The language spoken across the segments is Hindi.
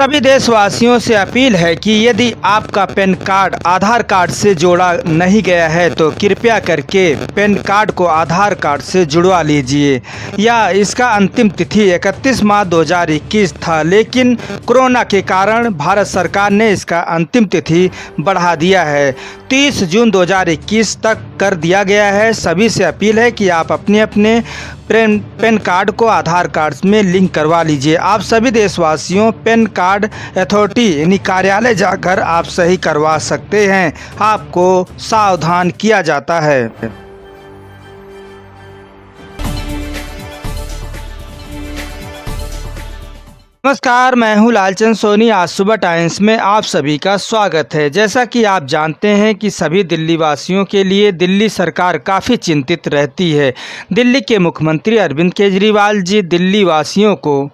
सभी देशवासियों से अपील है कि यदि आपका पैन कार्ड आधार कार्ड से जोड़ा नहीं गया है तो कृपया करके पैन कार्ड को आधार कार्ड से जुड़वा लीजिए। या इसका अंतिम तिथि 31 मार्च 2021 था, लेकिन कोरोना के कारण भारत सरकार ने इसका अंतिम तिथि बढ़ा दिया है। 30 जून 2021 तक कर दिया गया है। सभी से अपील है कि आप अपने पैन कार्ड को आधार कार्ड में लिंक करवा लीजिए। आप सभी देशवासियों पैन कार्ड अथॉरिटी यानी कार्यालय जाकर आप सही करवा सकते हैं। आपको सावधान किया जाता है। नमस्कार, मैं हूं लालचंद सोनी। आज सुबह टाइम्स में आप सभी का स्वागत है। जैसा कि आप जानते हैं कि सभी दिल्ली वासियों के लिए दिल्ली सरकार काफ़ी चिंतित रहती है। दिल्ली के मुख्यमंत्री अरविंद केजरीवाल जी दिल्ली वासियों को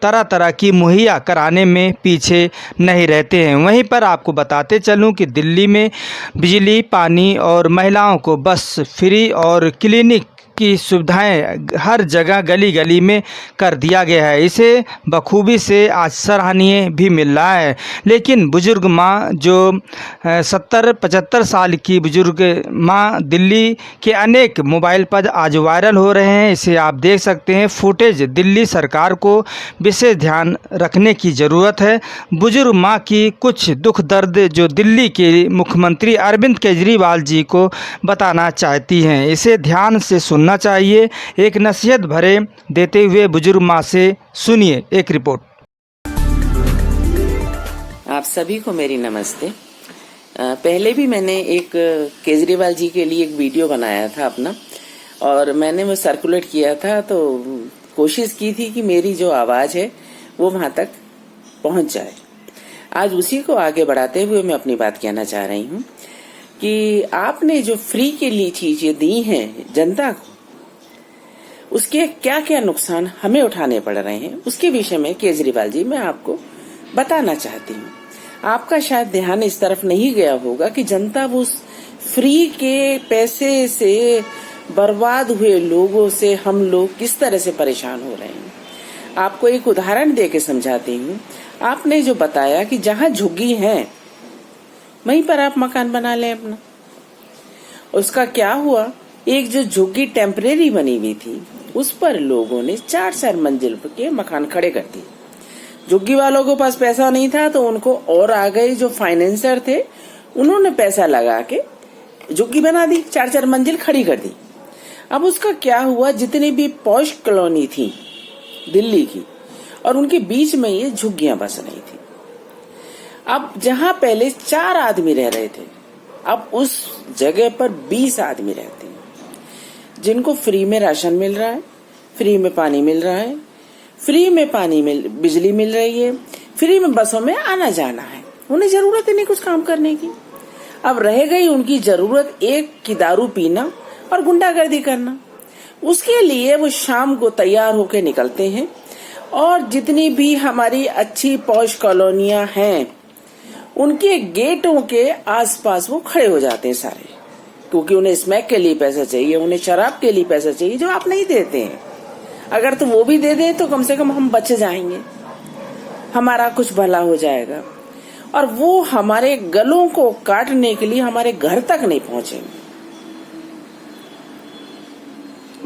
तरह तरह की मुहैया कराने में पीछे नहीं रहते हैं। वहीं पर आपको बताते चलूं कि दिल्ली में बिजली, पानी और महिलाओं को बस फ्री और क्लिनिक की सुविधाएं हर जगह गली गली में कर दिया गया है। इसे बखूबी से आज सराहनीय भी मिल रहा है। लेकिन बुजुर्ग माँ जो 70-75 साल की बुजुर्ग माँ दिल्ली के अनेक मोबाइल पर आज वायरल हो रहे हैं। इसे आप देख सकते हैं फुटेज। दिल्ली सरकार को विशेष ध्यान रखने की ज़रूरत है। बुजुर्ग माँ की कुछ दुख दर्द जो दिल्ली के मुख्यमंत्री अरविंद केजरीवाल जी को बताना चाहती हैं, इसे ध्यान से सुनना चाहिए। एक नसीहत भरे देते हुए बुजुर्ग माँ से सुनिए एक रिपोर्ट। आप सभी को मेरी नमस्ते। पहले भी मैंने एक केजरीवाल जी के लिए एक वीडियो बनाया था अपना, और मैंने वो सर्कुलेट किया था। तो कोशिश की थी कि मेरी जो आवाज है वो वहां तक पहुंच जाए। आज उसी को आगे बढ़ाते हुए मैं अपनी बात कहना चाह रही हूँ कि आपने जो फ्री के लिए चीजें दी हैं जनता को, उसके क्या क्या नुकसान हमें उठाने पड़ रहे हैं, उसके विषय में केजरीवाल जी मैं आपको बताना चाहती हूँ। आपका शायद ध्यान इस तरफ नहीं गया होगा कि जनता वो फ्री के पैसे से बर्बाद हुए लोगों से हम लोग किस तरह से परेशान हो रहे हैं। आपको एक उदाहरण देके समझाती हूँ। आपने जो बताया कि जहाँ झुग्गी है वहीं पर आप मकान बना लें अपना, उसका क्या हुआ? एक जो झुग्गी टेम्परेरी बनी हुई थी उस पर लोगों ने 4-4 मंजिल के मकान खड़े कर दिए। झुग्गी वालों के पास पैसा नहीं था तो उनको और आ गए जो फाइनेंसर थे, उन्होंने पैसा लगा के झुग्गी बना दी, 4-4 मंजिल खड़ी कर दी। अब उसका क्या हुआ? जितनी भी पॉश कॉलोनी थी दिल्ली की और उनके बीच में ये झुग्गियां बस रही थी। अब जहां पहले 4 आदमी रह रहे थे, अब उस जगह पर 20 आदमी रहते हैं, जिनको फ्री में राशन मिल रहा है, फ्री में पानी मिल रहा है, फ्री में बिजली मिल रही है, फ्री में बसों में आना जाना है। उन्हें जरूरत ही नहीं कुछ काम करने की। अब रह गई उनकी जरूरत एक की दारू पीना और गुंडागर्दी करना। उसके लिए वो शाम को तैयार होके निकलते हैं और जितनी भी हमारी अच्छी पॉश कॉलोनियां हैं उनके गेटों के आसपास वो खड़े हो जाते हैं सारे, क्योंकि उन्हें स्मैक के लिए पैसा चाहिए, उन्हें शराब के लिए पैसा चाहिए, जो आप नहीं देते हैं। अगर तो वो भी दे दें तो कम से कम हम बच जाएंगे, हमारा कुछ भला हो जाएगा। और वो हमारे गलों को काटने के लिए हमारे घर तक नहीं पहुंचेंगे।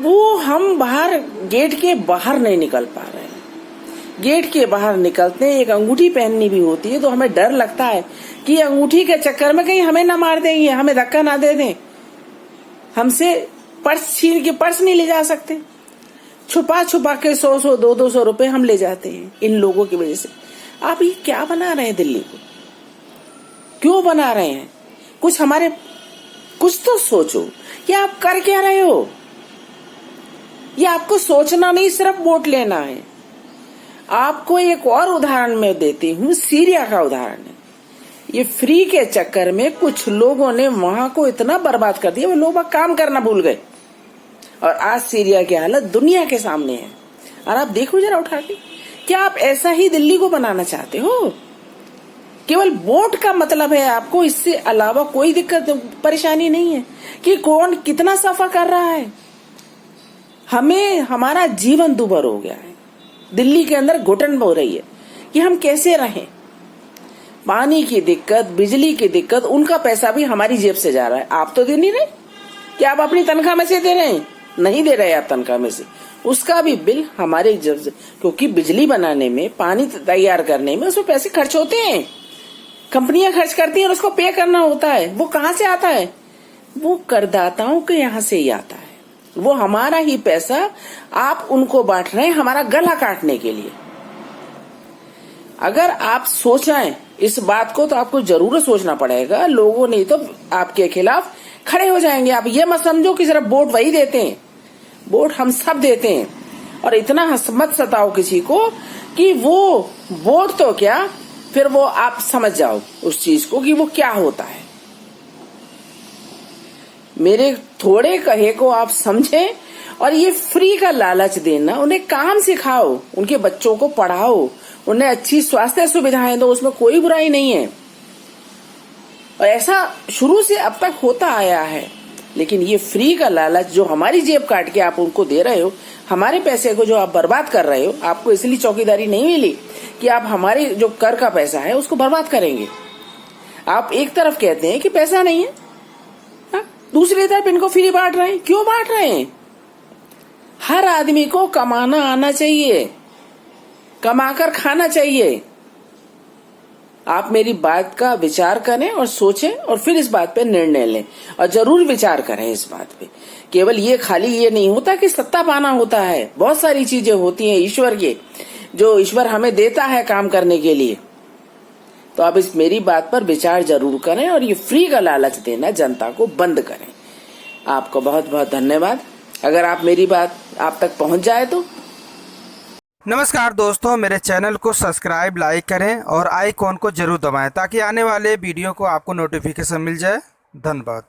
वो हम बाहर गेट के बाहर नहीं निकल पा रहे हैं। गेट के बाहर निकलते हैं, एक अंगूठी पहननी भी होती है तो हमें डर लगता है कि अंगूठी के चक्कर में कहीं हमें ना मार देंगे, हमें धक्का ना दे दें, हमसे पर्स छीन के पर्स नहीं ले जा सकते। छुपा छुपा के 100-100, 200-200 रुपए हम ले जाते हैं इन लोगों की वजह से। आप ये क्या बना रहे हैं? दिल्ली को क्यों बना रहे हैं? कुछ तो सोचो कि आप कर क्या रहे हो। ये आपको सोचना नहीं, सिर्फ वोट लेना है। आपको एक और उदाहरण मैं देती हूँ, सीरिया का उदाहरण है। ये फ्री के चक्कर में कुछ लोगों ने वहां को इतना बर्बाद कर दिया, वो लोग काम करना भूल गए और आज सीरिया की हालत दुनिया के सामने है। और आप देखो जरा उठा के, क्या आप ऐसा ही दिल्ली को बनाना चाहते हो? केवल वोट का मतलब है आपको, इससे अलावा कोई दिक्कत परेशानी नहीं है कि कौन कितना सफर कर रहा है। हमारा जीवन दुभर हो गया है। दिल्ली के अंदर घुटन हो रही है कि हम कैसे रहें। पानी की दिक्कत, बिजली की दिक्कत, उनका पैसा भी हमारी जेब से जा रहा है। आप तो दे नहीं रहे, क्या आप अपनी तनख्वाह में से दे रहे हैं? नहीं दे रहे आप तनख्वाह में से, उसका भी बिल हमारे जेब से, क्योंकि बिजली बनाने में, पानी तैयार करने में उसमें पैसे खर्च होते हैं, कंपनियां खर्च करती हैं और उसको पे करना होता है। वो कहाँ से आता है? वो करदाताओं के यहाँ से ही आता है। वो हमारा ही पैसा आप उनको बांट रहे हैं हमारा गला काटने के लिए। अगर आप सोचें इस बात को तो आपको जरूर सोचना पड़ेगा। लोगों नहीं तो आपके खिलाफ खड़े हो जाएंगे। आप ये मत समझो कि सिर्फ वोट वही देते हैं, वोट हम सब देते हैं। और इतना मत सताओ किसी को कि वो वोट तो क्या, फिर वो आप समझ जाओ उस चीज को कि वो क्या होता है। मेरे थोड़े कहे को आप समझें और ये फ्री का लालच देना, उन्हें काम सिखाओ, उनके बच्चों को पढ़ाओ, उन्हें अच्छी स्वास्थ्य सुविधाएं दो, उसमें कोई बुराई नहीं है। और ऐसा शुरू से अब तक होता आया है। लेकिन ये फ्री का लालच जो हमारी जेब काट के आप उनको दे रहे हो, हमारे पैसे को जो आप बर्बाद कर रहे हो, आपको इसलिए चौकीदारी नहीं मिली कि आप हमारे जो कर का पैसा है उसको बर्बाद करेंगे। आप एक तरफ कहते हैं कि पैसा नहीं है, दूसरी तरफ इनको फ्री बांट रहे हैं। क्यों बांट रहे हैं? हर आदमी को कमाना आना चाहिए, कमाकर खाना चाहिए। आप मेरी बात का विचार करें और सोचें और फिर इस बात पे निर्णय लें। और जरूर विचार करें इस बात पे। केवल ये खाली ये नहीं होता कि सत्ता पाना होता है, बहुत सारी चीजें होती हैं ईश्वर के, जो ईश्वर हमें देता है काम करने के लिए। तो आप इस मेरी बात पर विचार जरूर करें और ये फ्री का लालच देना जनता को बंद करें। आपको बहुत बहुत धन्यवाद। अगर आप मेरी बात आप तक पहुंच जाए तो। नमस्कार दोस्तों, मेरे चैनल को सब्सक्राइब, लाइक करें और आइकॉन को जरूर दबाएं ताकि आने वाले वीडियो को आपको नोटिफिकेशन मिल जाए। धन्यवाद।